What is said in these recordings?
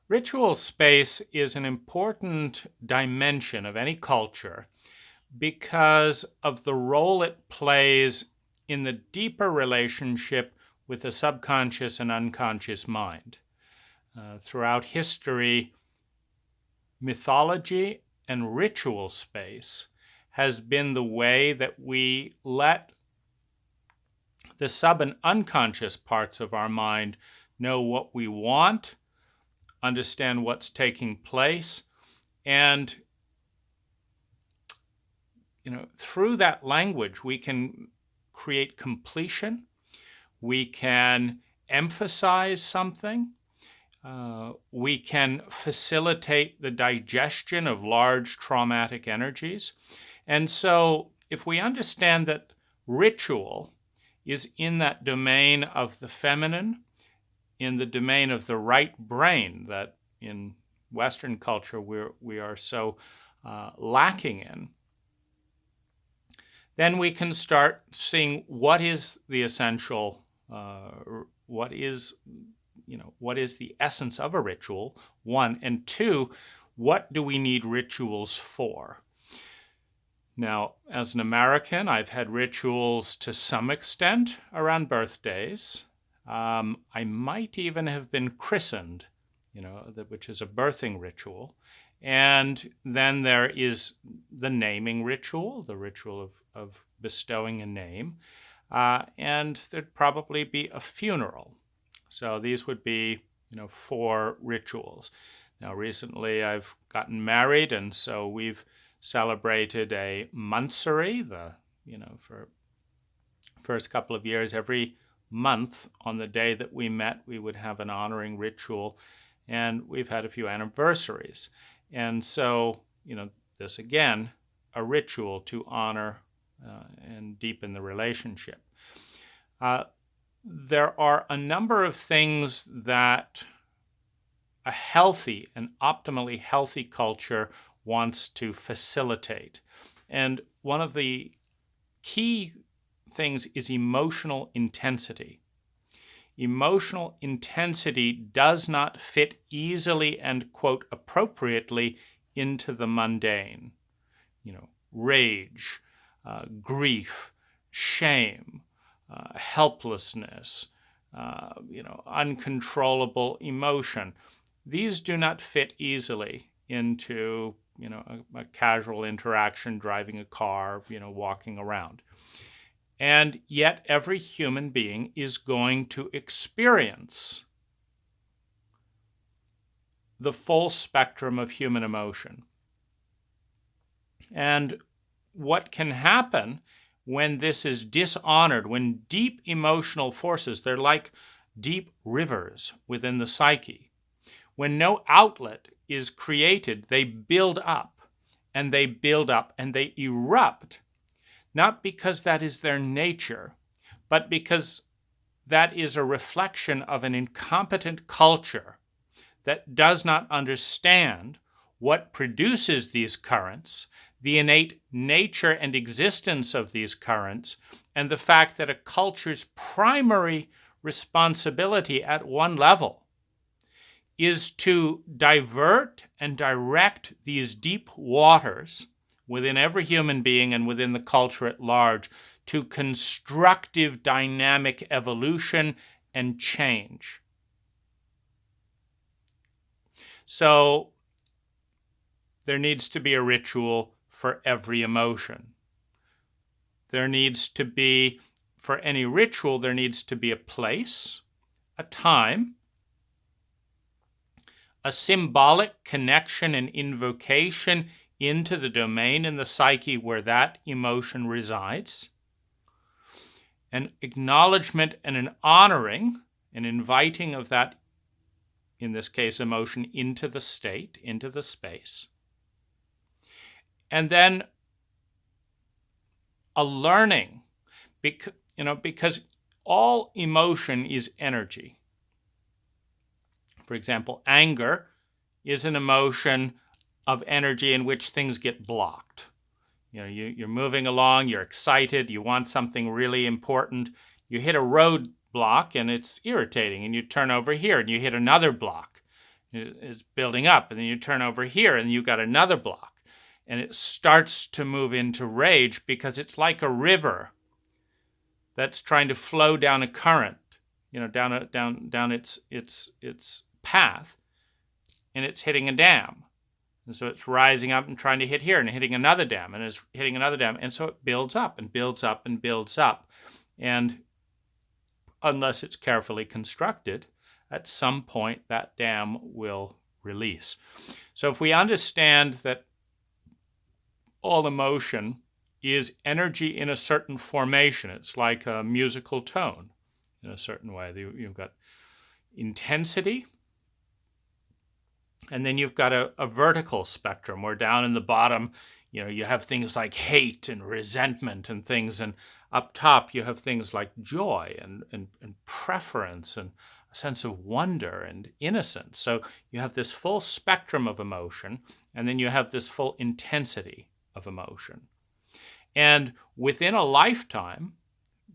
Ritual space is an important dimension of any culture because of the role it plays in the deeper relationship with the subconscious and unconscious mind. Throughout history, mythology and ritual space has been the way that we let the sub and unconscious parts of our mind know what we want, understand what's taking place, and through that language we can create completion, we can emphasize something, we can facilitate the digestion of large traumatic energies. And so if we understand that ritual is in that domain of the feminine, in the domain of the right brain that in Western culture we are so lacking in, then we can start seeing what is the essential, what is the essence of a ritual, one, and two, what do we need rituals for? Now, as an American, I've had rituals to some extent around birthdays. I might even have been christened, which is a birthing ritual. And then there is the naming ritual, the ritual of bestowing a name. And there'd probably be a funeral. So these would be, 4 rituals. Now, recently I've gotten married, and so we've celebrated a monthsary. For first couple of years, every month on the day that we met, we would have an honoring ritual, and we've had a few anniversaries. And so, this again, a ritual to honor and deepen the relationship. There are a number of things that a healthy and optimally healthy culture wants to facilitate. And one of the key things is emotional intensity. Emotional intensity does not fit easily and, quote, appropriately into the mundane. Rage, grief, shame, helplessness, uncontrollable emotion. These do not fit easily into, a casual interaction, driving a car, walking around. And yet every human being is going to experience the full spectrum of human emotion. And what can happen when this is dishonored, when deep emotional forces, they're like deep rivers within the psyche, when no outlet is created, they build up and they build up and they erupt, not because that is their nature, but because that is a reflection of an incompetent culture that does not understand what produces these currents, the innate nature and existence of these currents, and the fact that a culture's primary responsibility at one level is to divert and direct these deep waters within every human being and within the culture at large to constructive dynamic evolution and change. So there needs to be a ritual for every emotion. There needs to be, for any ritual, there needs to be a place, a time, a symbolic connection and invocation into the domain in the psyche where that emotion resides, an acknowledgement and an honoring, an inviting of that, in this case, emotion into the state, into the space, and then a learning, because all emotion is energy. For example, anger is an emotion of energy in which things get blocked. You're moving along, you're excited, you want something really important. You hit a roadblock and it's irritating, and you turn over here and you hit another block. It's building up, and then you turn over here and you've got another block. And it starts to move into rage because it's like a river that's trying to flow down a current, down its path, and it's hitting a dam. And so it's rising up and trying to hit here and hitting another dam, and it's hitting another dam. And so it builds up and builds up and builds up. And unless it's carefully constructed, at some point that dam will release. So if we understand that all emotion is energy in a certain formation, it's like a musical tone in a certain way. You've got intensity, and then you've got a vertical spectrum where down in the bottom, you have things like hate and resentment and things, and up top you have things like joy and preference and a sense of wonder and innocence. So you have this full spectrum of emotion, and then you have this full intensity of emotion. And within a lifetime,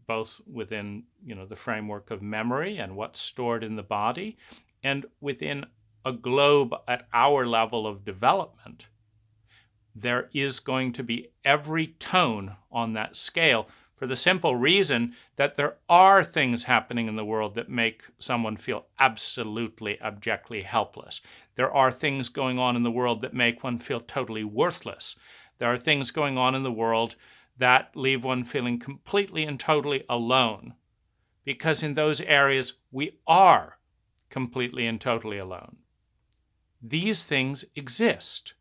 both within the framework of memory and what's stored in the body, and within a globe at our level of development, there is going to be every tone on that scale, for the simple reason that there are things happening in the world that make someone feel absolutely, abjectly helpless. There are things going on in the world that make one feel totally worthless. There are things going on in the world that leave one feeling completely and totally alone, because in those areas we are completely and totally alone. These things exist.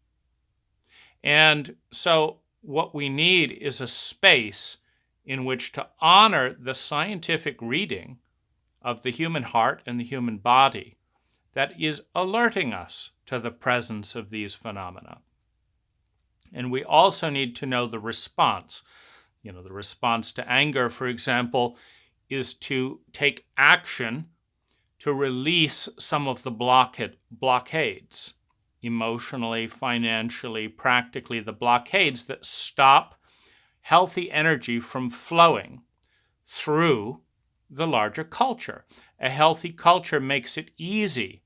And so what we need is a space in which to honor the scientific reading of the human heart and the human body that is alerting us to the presence of these phenomena. And we also need to know the response. The response to anger, for example, is to take action to release some of the blockades, emotionally, financially, practically, the blockades that stop healthy energy from flowing through the larger culture. A healthy culture makes it easy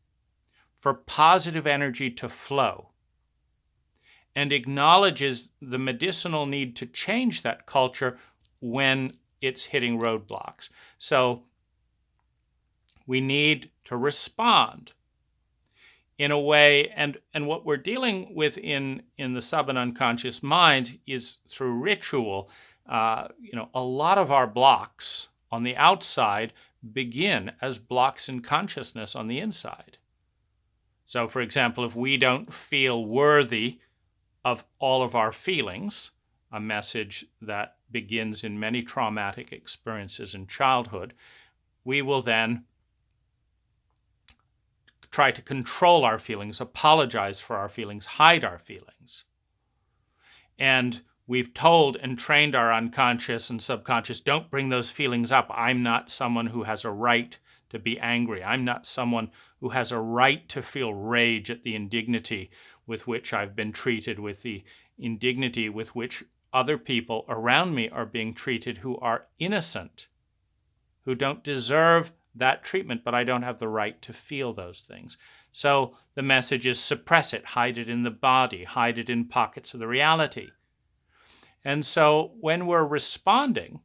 for positive energy to flow and acknowledges the medicinal need to change that culture when it's hitting roadblocks. So we need to respond in a way, and what we're dealing with in the sub and unconscious mind is through ritual. A lot of our blocks on the outside begin as blocks in consciousness on the inside. So, for example, if we don't feel worthy of all of our feelings, a message that begins in many traumatic experiences in childhood, we will then try to control our feelings, apologize for our feelings, hide our feelings. And we've told and trained our unconscious and subconscious, don't bring those feelings up. I'm not someone who has a right to be angry. I'm not someone who has a right to feel rage at the indignity with which I've been treated, with the indignity with which other people around me are being treated who are innocent, who don't deserve that treatment, but I don't have the right to feel those things. So the message is suppress it, hide it in the body, hide it in pockets of the reality. And so when we're responding,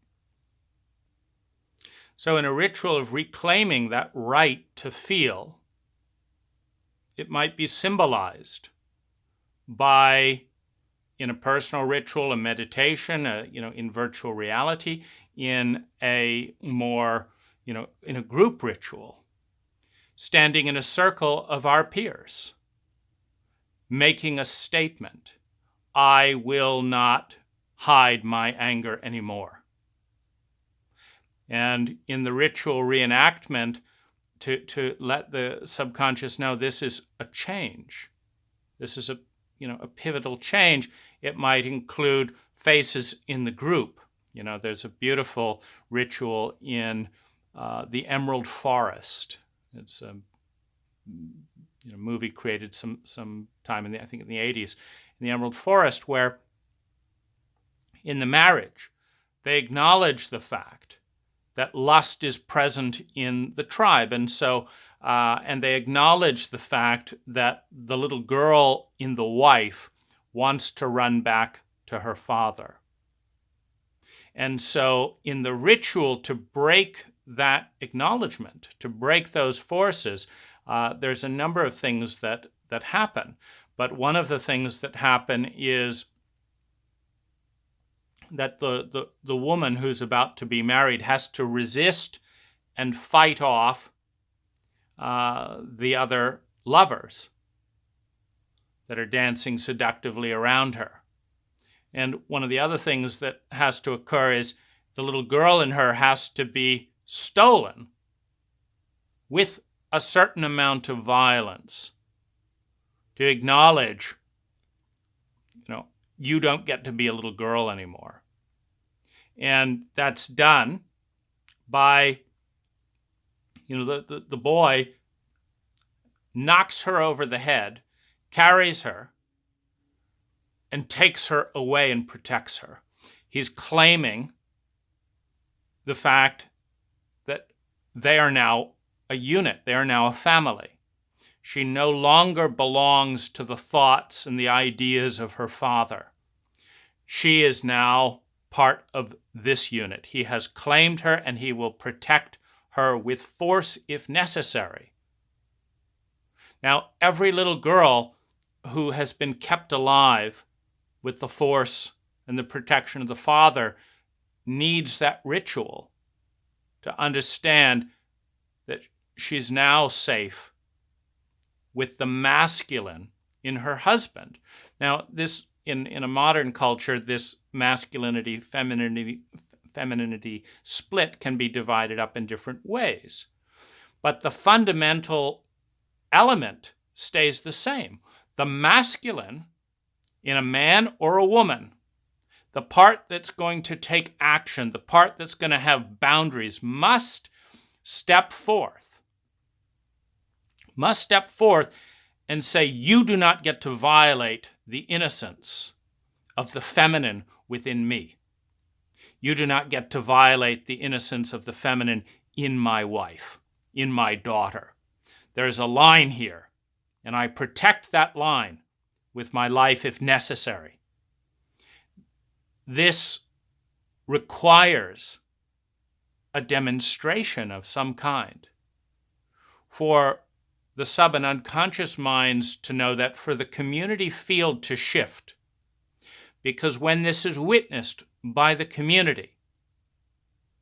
so in a ritual of reclaiming that right to feel, it might be symbolized by, in a personal ritual, a meditation, in virtual reality, in a more in a group ritual, standing in a circle of our peers, making a statement, I will not hide my anger anymore. And in the ritual reenactment, to let the subconscious know this is a change. This is a pivotal change. It might include faces in the group. There's a beautiful ritual in the Emerald Forest. It's a movie created some time in the 80s, in the Emerald Forest, where in the marriage. They acknowledge the fact that lust is present in the tribe. And so, and they acknowledge the fact that the little girl in the wife wants to run back to her father. And so in the ritual to break that acknowledgement, to break those forces, there's a number of things that happen. But one of the things that happen is that the woman who's about to be married has to resist and fight off the other lovers that are dancing seductively around her. And one of the other things that has to occur is the little girl in her has to be stolen with a certain amount of violence to acknowledge, you don't get to be a little girl anymore. And that's done by, the boy knocks her over the head, carries her, and takes her away and protects her. He's claiming the fact that they are now a unit. They are now a family. She no longer belongs to the thoughts and the ideas of her father. She is now part of this unit. He has claimed her, and he will protect her with force if necessary. Now, every little girl who has been kept alive with the force and the protection of the father needs that ritual to understand that she's now safe with the masculine in her husband. Now, this in a modern culture, this masculinity, femininity split can be divided up in different ways. But the fundamental element stays the same. The masculine in a man or a woman, the part that's going to take action, the part that's going to have boundaries, must step forth and say, you do not get to violate the innocence of the feminine within me. You do not get to violate the innocence of the feminine in my wife, in my daughter. There's a line here, and I protect that line with my life if necessary. This requires a demonstration of some kind for the sub and unconscious minds to know that, for the community field to shift. Because when this is witnessed by the community,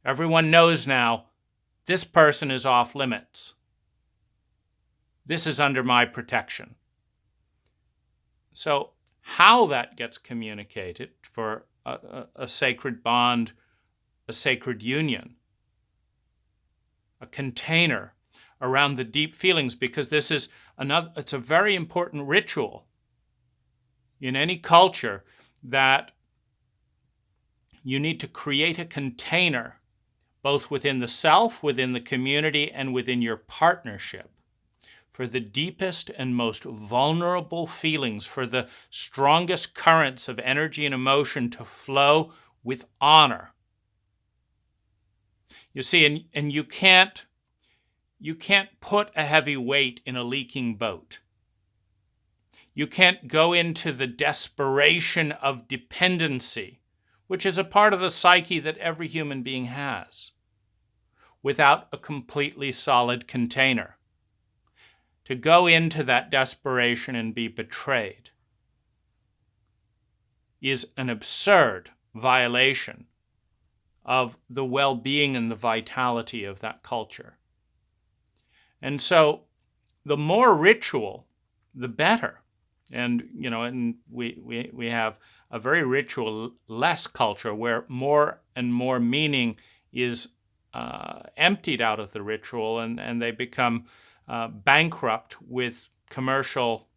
everyone knows now, this person is off limits. This is under my protection. So how that gets communicated for a sacred bond, a sacred union, a container around the deep feelings, because this is it's a very important ritual in any culture, that you need to create a container both within the self, within the community, and within your partnership for the deepest and most vulnerable feelings, for the strongest currents of energy and emotion to flow with honor. You see, and you can't put a heavy weight in a leaking boat. You can't go into the desperation of dependency, which is a part of the psyche that every human being has, without a completely solid container. To go into that desperation and be betrayed is an absurd violation of the well-being and the vitality of that culture. And so the more ritual, the better. And, and we have a very ritual-less culture where more and more meaning is emptied out of the ritual, and they become bankrupt with commercial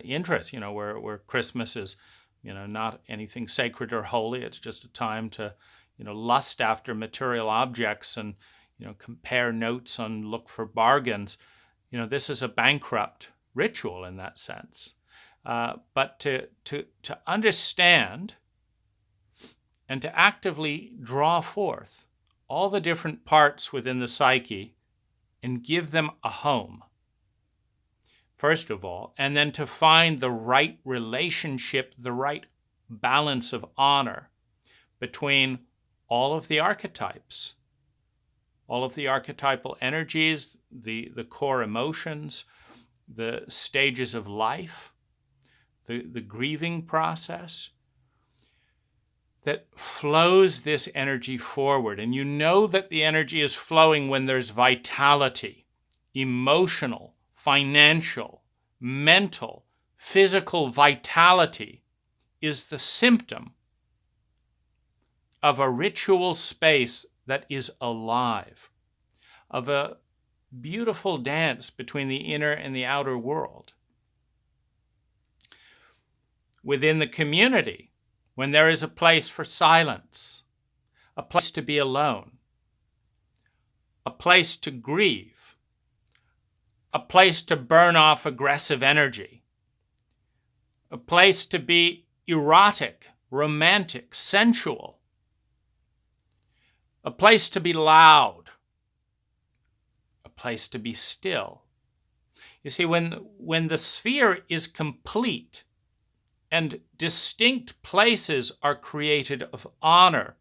interests, where Christmas is, not anything sacred or holy. It's just a time to, lust after material objects and, compare notes and look for bargains. This is a bankrupt ritual in that sense. But to understand and to actively draw forth all the different parts within the psyche and give them a home, first of all, and then to find the right relationship, the right balance of honor between all of the archetypes, all of the archetypal energies, the core emotions, the stages of life, the grieving process that flows this energy forward. And you know that the energy is flowing when there's vitality, emotional, financial, mental, physical vitality is the symptom of a ritual space that is alive, of a beautiful dance between the inner and the outer world. Within the community, when there is a place for silence, a place to be alone, a place to grieve, a place to burn off aggressive energy, a place to be erotic, romantic, sensual, a place to be loud, a place to be still. You see, when the sphere is complete and distinct places are created of honor,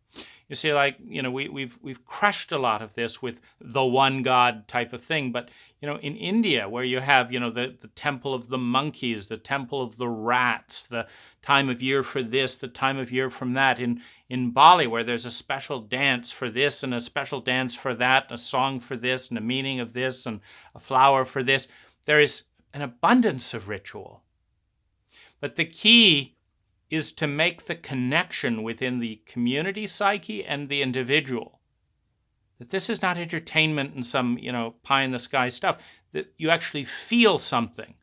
you see, like, we've crushed a lot of this with the one God type of thing. But, in India, where you have, the temple of the monkeys, the temple of the rats, the time of year for this, the time of year from that. In Bali, where there's a special dance for this and a special dance for that, a song for this and a meaning of this and a flower for this. There is an abundance of ritual. But the key is to make the connection within the community psyche and the individual. That this is not entertainment and some, pie-in-the-sky stuff. That you actually feel something.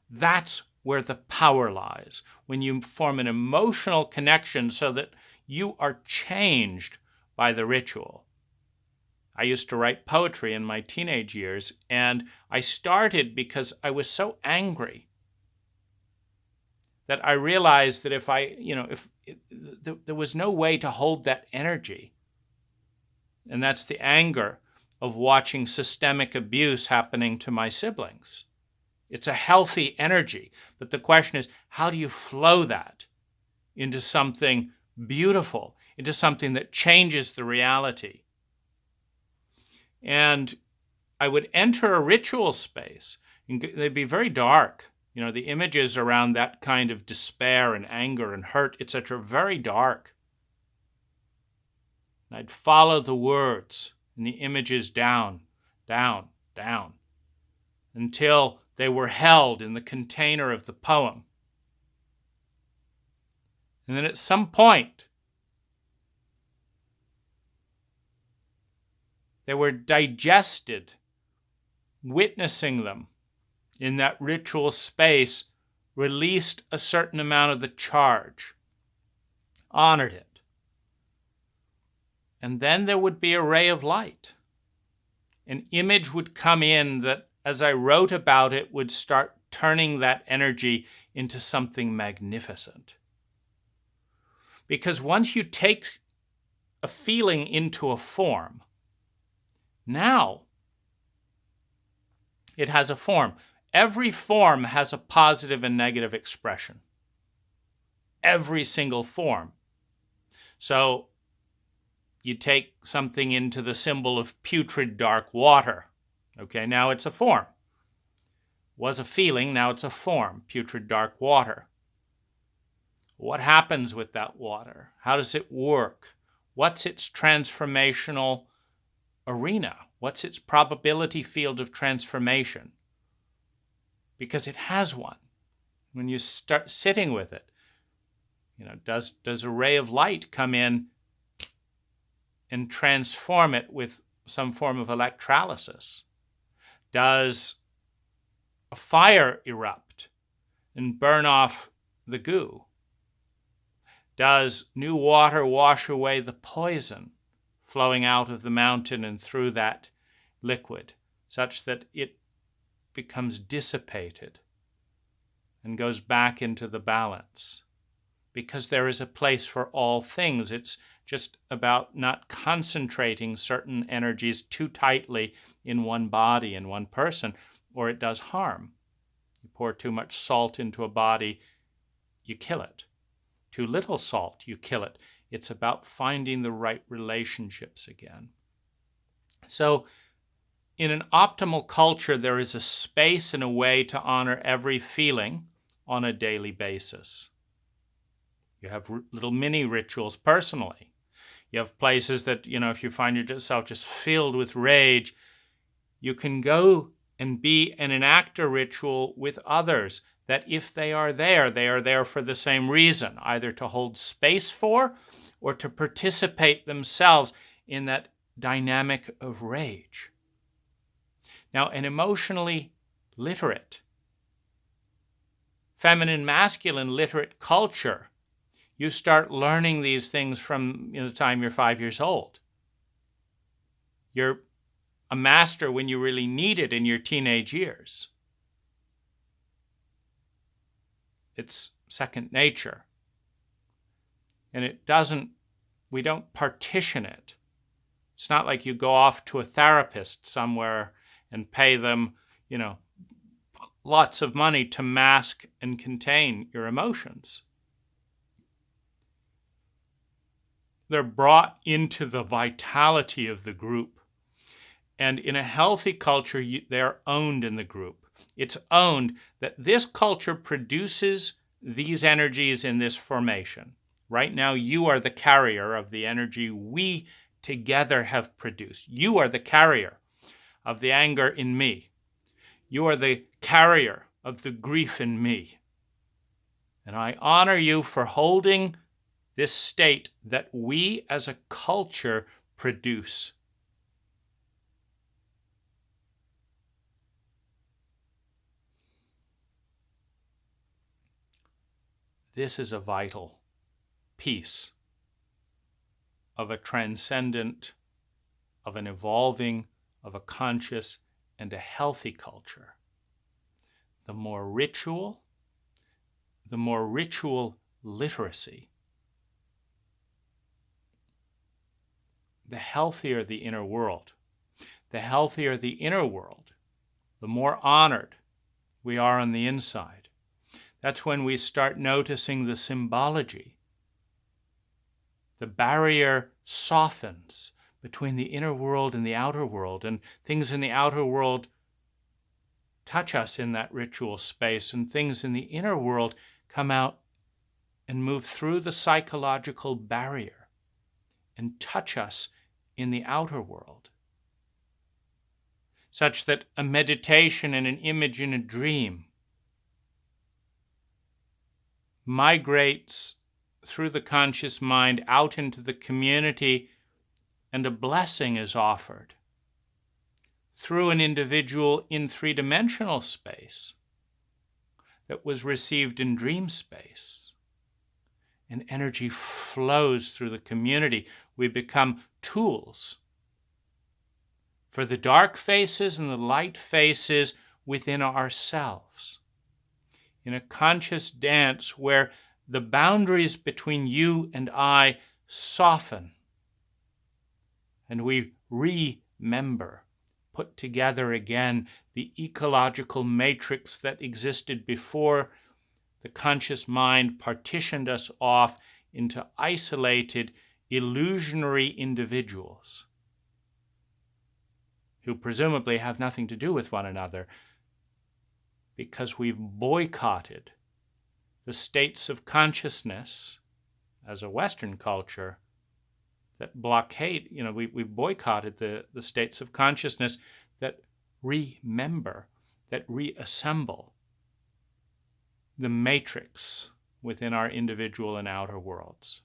That's where the power lies. When you form an emotional connection so that you are changed by the ritual. I used to write poetry in my teenage years, and I started because I was so angry that I realized that there was no way to hold that energy. And that's the anger of watching systemic abuse happening to my siblings. It's a healthy energy. But the question is, how do you flow that into something beautiful, into something that changes the reality? And I would enter a ritual space, and they'd be very dark. The images around that kind of despair and anger and hurt, etc., very dark. And I'd follow the words and the images down, down, down, until they were held in the container of the poem. And then at some point, they were digested, witnessing them in that ritual space, released a certain amount of the charge, honored it. And then there would be a ray of light. An image would come in that, as I wrote about it, would start turning that energy into something magnificent. Because once you take a feeling into a form, now it has a form. Every form has a positive and negative expression. Every single form. So you take something into the symbol of putrid dark water. Okay, now it's a form. Was a feeling, now it's a form, putrid dark water. What happens with that water? How does it work? What's its transformational arena? What's its probability field of transformation? Because it has one. When you start sitting with it, does a ray of light come in and transform it with some form of electrolysis? Does a fire erupt and burn off the goo? Does new water wash away the poison flowing out of the mountain and through that liquid, such that it becomes dissipated and goes back into the balance? because there is a place for all things. It's just about not concentrating certain energies too tightly in one body, in one person, or it does harm. You pour too much salt into a body, you kill it. Too little salt, you kill it. It's about finding the right relationships again. So in an optimal culture, there is a space and a way to honor every feeling on a daily basis. You have little mini rituals personally. You have places that, if you find yourself just filled with rage, you can go and be and enact a ritual with others that if they are there for the same reason, either to hold space for or to participate themselves in that dynamic of rage. Now, an emotionally literate, feminine, masculine literate culture, you start learning these things from the time you're 5 years old. You're a master when you really need it in your teenage years. It's second nature. And we don't partition it. It's not like you go off to a therapist somewhere and pay them, lots of money to mask and contain your emotions. They're brought into the vitality of the group. And in a healthy culture, they're owned in the group. It's owned that this culture produces these energies in this formation. Right now, you are the carrier of the energy we together have produced. You are the carrier of the anger in me. You are the carrier of the grief in me. And I honor you for holding this state that we as a culture produce. This is a vital piece of a transcendent, of an evolving, of a conscious, and a healthy culture. The more ritual literacy, the healthier the inner world. The healthier the inner world, the more honored we are on the inside. That's when we start noticing the symbology. The barrier softens between the inner world and the outer world, and things in the outer world touch us in that ritual space, and things in the inner world come out and move through the psychological barrier and touch us in the outer world, such that a meditation and an image in a dream migrates through the conscious mind out into the community, and a blessing is offered through an individual in three-dimensional space that was received in dream space. And energy flows through the community. We become tools for the dark faces and the light faces within ourselves, in a conscious dance where the boundaries between you and I soften, and we remember, put together again the ecological matrix that existed before the conscious mind partitioned us off into isolated, illusionary individuals who presumably have nothing to do with one another because we've boycotted the states of consciousness as a Western culture that blockade, we've boycotted the states of consciousness that remember, that reassemble the matrix within our individual and outer worlds.